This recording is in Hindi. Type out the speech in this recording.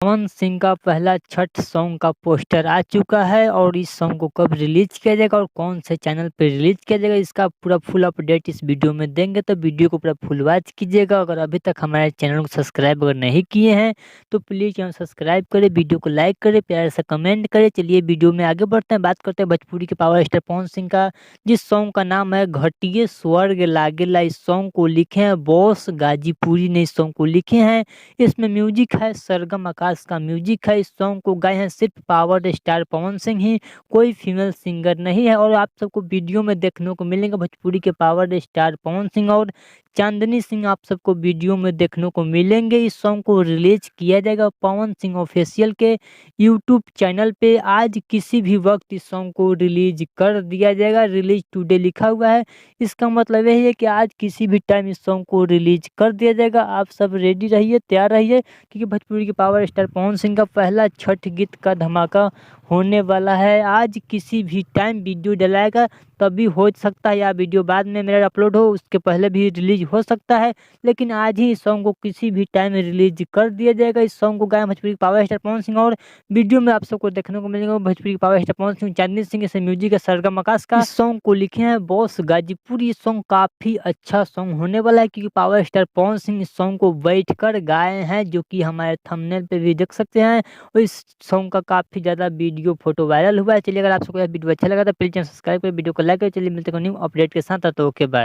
पवन सिंह का पहला छठ सॉन्ग का पोस्टर आ चुका है और इस सॉन्ग को कब रिलीज किया जाएगा और कौन से चैनल पे रिलीज किया जाएगा, इसका पूरा फुल अपडेट इस वीडियो में देंगे। तो वीडियो को पूरा फुल वॉच कीजिएगा। अगर अभी तक हमारे चैनल को सब्सक्राइब अगर नहीं किए हैं तो प्लीज़ चैनल सब्सक्राइब करें, वीडियो को लाइक करें, प्यार से कमेंट करें। चलिए वीडियो में आगे बढ़ते हैं, बात करते हैं भोजपुरी के पावर स्टार पवन सिंह का, जिस सॉन्ग का नाम है घटिया स्वर्ग लागेला। इस सॉन्ग को लिखे हैं बॉस गाजीपुरी ने, इस सॉन्ग को लिखे हैं। इसमें म्यूजिक है सरगम आकाश का म्यूजिक है। इस सॉन्ग को गाए हैं सिर्फ पावर स्टार पवन सिंह ही, कोई फीमेल सिंगर नहीं है। और आप सबको वीडियो में देखने को मिलेंगे भोजपुरी के पावर स्टार पवन सिंह और चांदनी सिंह, आप सबको वीडियो में देखने को मिलेंगे। इस सॉन्ग को रिलीज किया जाएगा पवन सिंह ऑफिशियल के यूट्यूब चैनल पे। आज किसी भी वक्त इस सॉन्ग को रिलीज कर दिया जाएगा, रिलीज टुडे लिखा हुआ है। इसका मतलब यही है कि आज किसी भी टाइम इस सॉन्ग को रिलीज कर दिया जाएगा। आप सब रेडी रहिए, तैयार रहिए, क्योंकि भोजपुरी के पावर स्टार पवन सिंह का पहला छठ गीत का धमाका होने वाला है। आज किसी भी टाइम वीडियो डलाएगा, तभी हो सकता है या वीडियो बाद में मेरा अपलोड हो, उसके पहले भी रिलीज हो सकता है, लेकिन आज ही इस सॉन्ग को किसी भी टाइम रिलीज कर दिया जाएगा। इस सॉन्ग को गाया भोजपुरी के पावर स्टार पवन सिंह और वीडियो में आप सबको देखने को मिलेगा भोजपुरी के पावर स्टार पवन सिंह, चांदनी सिंह, इसे म्यूजिक है सरगम आकाश का। इस सॉन्ग को लिखे हैं बॉस गाजीपुर। ये सॉन्ग काफी अच्छा सॉन्ग होने वाला है, क्योंकि पावर स्टार पवन सिंह इस सॉन्ग को बैठ कर गाए हैं, जो कि हमारे थंबनेल पे भी देख सकते हैं। और इस सॉन्ग का काफी ज्यादा वीडियो फोटो वायरल हुआ है। चलिए अगर आप सबको यह वीडियो अच्छा लगा तो प्लीज चैनल सब्सक्राइब करें, वीडियो को लाइक करें। चलिए मिलते हैं न्यू अपडेट के साथ, तो ओके बाय।